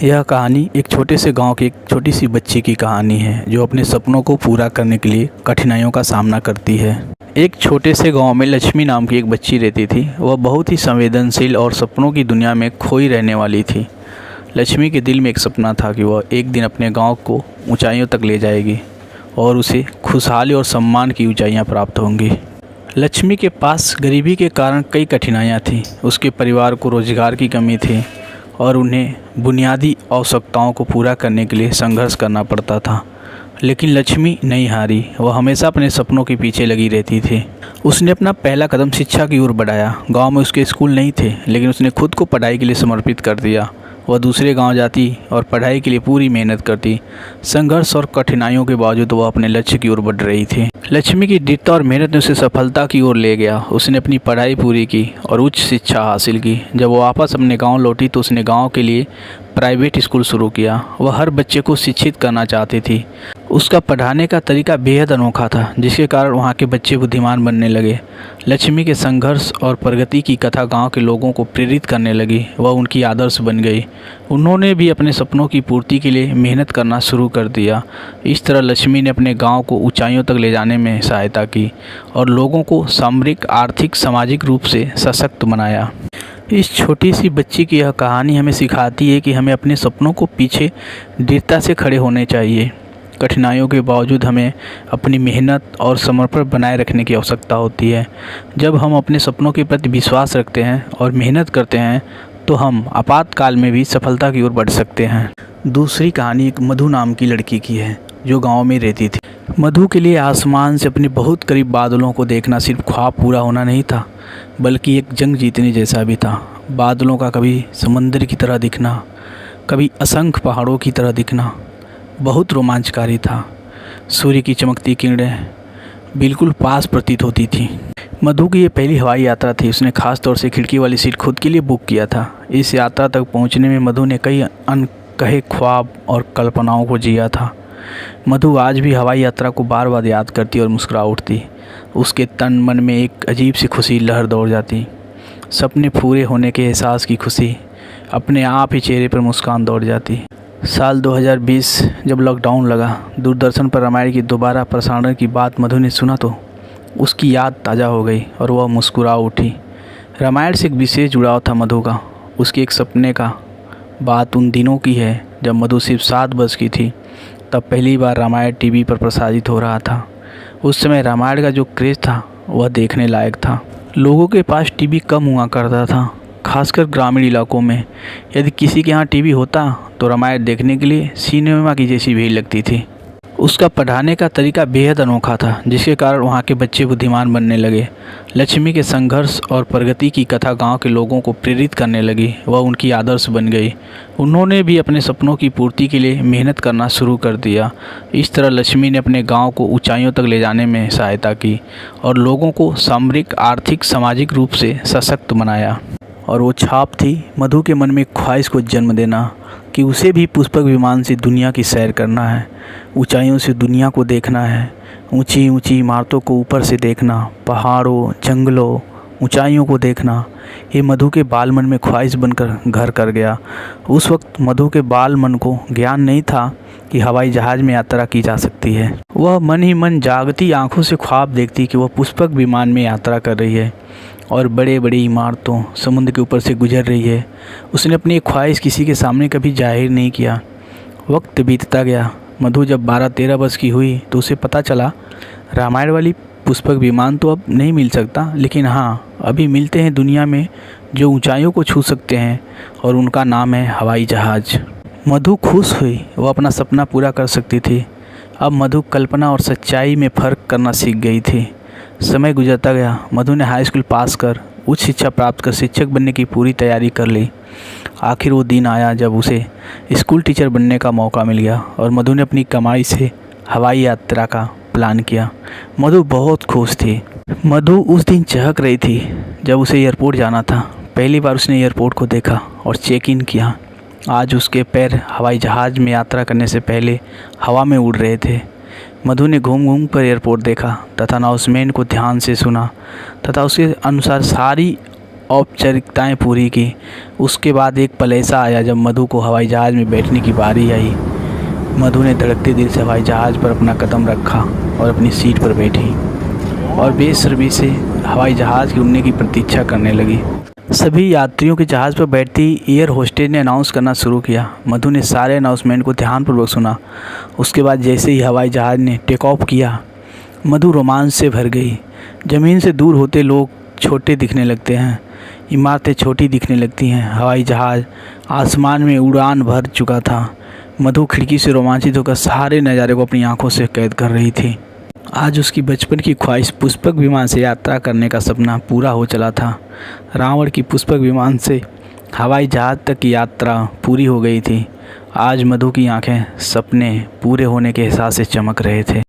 यह कहानी एक छोटे से गांव की एक छोटी सी बच्ची की कहानी है जो अपने सपनों को पूरा करने के लिए कठिनाइयों का सामना करती है। एक छोटे से गांव में लक्ष्मी नाम की एक बच्ची रहती थी। वह बहुत ही संवेदनशील और सपनों की दुनिया में खोई रहने वाली थी। लक्ष्मी के दिल में एक सपना था कि वह एक दिन अपने गाँव को ऊँचाइयों तक ले जाएगी और उसे खुशहाली और सम्मान की ऊँचाइयाँ प्राप्त होंगी। लक्ष्मी के पास गरीबी के कारण कई कठिनाइयाँ थीं। उसके परिवार को रोजगार की कमी थी और उन्हें बुनियादी आवश्यकताओं को पूरा करने के लिए संघर्ष करना पड़ता था। लेकिन लक्ष्मी नहीं हारी। वह हमेशा अपने सपनों के पीछे लगी रहती थी। उसने अपना पहला कदम शिक्षा की ओर बढ़ाया। गांव में उसके स्कूल नहीं थे, लेकिन उसने खुद को पढ़ाई के लिए समर्पित कर दिया। वह दूसरे गांव जाती और पढ़ाई के लिए पूरी मेहनत करती। संघर्ष और कठिनाइयों के बावजूद वह अपने लक्ष्य की ओर बढ़ रही थी। लक्ष्मी की दृढ़ता और मेहनत ने उसे सफलता की ओर ले गया। उसने अपनी पढ़ाई पूरी की और उच्च शिक्षा हासिल की। जब वो वापस अपने गांव लौटी तो उसने गांव के लिए प्राइवेट स्कूल शुरू किया। वह हर बच्चे को शिक्षित करना चाहती थी। उसका पढ़ाने का तरीका बेहद अनोखा था, जिसके कारण वहाँ के बच्चे बुद्धिमान बनने लगे। लक्ष्मी के संघर्ष और प्रगति की कथा गांव के लोगों को प्रेरित करने लगी। वह उनकी आदर्श बन गई। उन्होंने भी अपने सपनों की पूर्ति के लिए मेहनत करना शुरू कर दिया। इस तरह लक्ष्मी ने अपने गांव को ऊंचाइयों तक ले जाने में सहायता की और लोगों को सामरिक, आर्थिक, सामाजिक रूप से सशक्त बनाया। इस छोटी सी बच्ची की यह कहानी हमें सिखाती है कि हमें अपने सपनों को पीछे दृढ़ता से खड़े होने चाहिए। कठिनाइयों के बावजूद हमें अपनी मेहनत और समर्पण बनाए रखने की आवश्यकता होती है। जब हम अपने सपनों के प्रति विश्वास रखते हैं और मेहनत करते हैं तो हम आपातकाल में भी सफलता की ओर बढ़ सकते हैं। दूसरी कहानी एक मधु नाम की लड़की की है जो गाँव में रहती थी। मधु के लिए आसमान से अपने बहुत करीब बादलों को देखना सिर्फ ख्वाब पूरा होना नहीं था, बल्कि एक जंग जीतने जैसा भी था। बादलों का कभी समंदर की तरह दिखना, कभी असंख्य पहाड़ों की तरह दिखना बहुत रोमांचकारी था। सूर्य की चमकती किरणें बिल्कुल पास प्रतीत होती थी। मधु की ये पहली हवाई यात्रा थी। उसने खास तौर से खिड़की वाली सीट खुद के लिए बुक किया था। इस यात्रा तक पहुंचने में मधु ने कई अनकहे ख्वाब और कल्पनाओं को जिया था। मधु आज भी हवाई यात्रा को बार बार याद करती और मुस्कुरा उठती। उसके तन मन में एक अजीब सी खुशी लहर दौड़ जाती। सपने पूरे होने के एहसास की खुशी, अपने आप ही चेहरे पर मुस्कान दौड़ जाती। साल 2020 जब लॉकडाउन लगा, दूरदर्शन पर रामायण की दोबारा प्रसारण की बात मधु ने सुना तो उसकी याद ताज़ा हो गई और वह मुस्कुरा उठी। रामायण से एक विशेष जुड़ाव था मधु का। उसके एक सपने का बात उन दिनों की है जब मधु सिर्फ 7 वर्ष की थी। तब पहली बार रामायण टीवी पर प्रसारित हो रहा था। उस समय रामायण का जो क्रेज़ था वह देखने लायक था। लोगों के पास टीवी कम हुआ करता था, खासकर ग्रामीण इलाकों में। यदि किसी के यहाँ टीवी होता तो रामायण देखने के लिए सिनेमा की जैसी भीड़ लगती थी। उसका पढ़ाने का तरीका बेहद अनोखा था, जिसके कारण वहाँ के बच्चे बुद्धिमान बनने लगे। लक्ष्मी के संघर्ष और प्रगति की कथा गांव के लोगों को प्रेरित करने लगी। वह उनकी आदर्श बन गई। उन्होंने भी अपने सपनों की पूर्ति के लिए मेहनत करना शुरू कर दिया। इस तरह लक्ष्मी ने अपने गांव को ऊंचाइयों तक ले जाने में सहायता की और लोगों को सामरिक, आर्थिक, सामाजिक रूप से सशक्त बनाया। और वो छाप थी मधु के मन में ख्वाहिश को जन्म देना कि उसे भी पुष्पक विमान से दुनिया की सैर करना है, ऊंचाइयों से दुनिया को देखना है, ऊंची ऊंची इमारतों को ऊपर से देखना, पहाड़ों, जंगलों, ऊंचाइयों को देखना। ये मधु के बाल मन में ख्वाहिश बनकर घर कर गया। उस वक्त मधु के बाल मन को ज्ञान नहीं था कि हवाई जहाज़ में यात्रा की जा सकती है। वह मन ही मन जागती आँखों से ख्वाब देखती कि वह पुष्पक विमान में यात्रा कर रही है और बड़े बड़े इमारतों, समुद्र के ऊपर से गुजर रही है। उसने अपनी ख्वाहिश किसी के सामने कभी जाहिर नहीं किया। वक्त बीतता गया। मधु जब 12-13 वर्ष की हुई तो उसे पता चला रामायण वाली पुष्पक विमान तो अब नहीं मिल सकता, लेकिन हाँ, अभी मिलते हैं दुनिया में जो ऊंचाइयों को छू सकते हैं और उनका नाम है हवाई जहाज़। मधु खुश हुई। वह अपना सपना पूरा कर सकती थी। अब मधु कल्पना और सच्चाई में फ़र्क करना सीख गई थी। समय गुजरता गया। मधु ने हाई स्कूल पास कर उच्च शिक्षा प्राप्त कर शिक्षक बनने की पूरी तैयारी कर ली। आखिर वो दिन आया जब उसे स्कूल टीचर बनने का मौका मिल गया और मधु ने अपनी कमाई से हवाई यात्रा का प्लान किया। मधु बहुत खुश थी। मधु उस दिन चहक रही थी जब उसे एयरपोर्ट जाना था। पहली बार उसने एयरपोर्ट को देखा और चेक इन किया। आज उसके पैर हवाई जहाज़ में यात्रा करने से पहले हवा में उड़ रहे थे। मधु ने घूम घूम कर एयरपोर्ट देखा तथा अनाउंसमेंट को ध्यान से सुना तथा उसके अनुसार सारी औपचारिकताएं पूरी की। उसके बाद एक पल ऐसा आया जब मधु को हवाई जहाज़ में बैठने की बारी आई। मधु ने धड़कते दिल से हवाई जहाज़ पर अपना कदम रखा और अपनी सीट पर बैठी और बेसब्री से हवाई जहाज़ के उड़ने की प्रतीक्षा करने लगी। सभी यात्रियों के जहाज़ पर बैठती एयर होस्टेस ने अनाउंस करना शुरू किया। मधु ने सारे अनाउंसमेंट को ध्यानपूर्वक सुना। उसके बाद जैसे ही हवाई जहाज़ ने टेक ऑफ किया, मधु रोमांच से भर गई। ज़मीन से दूर होते लोग छोटे दिखने लगते हैं, इमारतें छोटी दिखने लगती हैं। हवाई जहाज़ आसमान में उड़ान भर चुका था। मधु खिड़की से रोमांचित होकर सारे नज़ारे को अपनी आंखों से कैद कर रही थी। आज उसकी बचपन की ख्वाहिश पुष्पक विमान से यात्रा करने का सपना पूरा हो चला था। रावण की पुष्पक विमान से हवाई जहाज़ तक की यात्रा पूरी हो गई थी। आज मधु की आंखें सपने पूरे होने के एहसास से चमक रहे थे।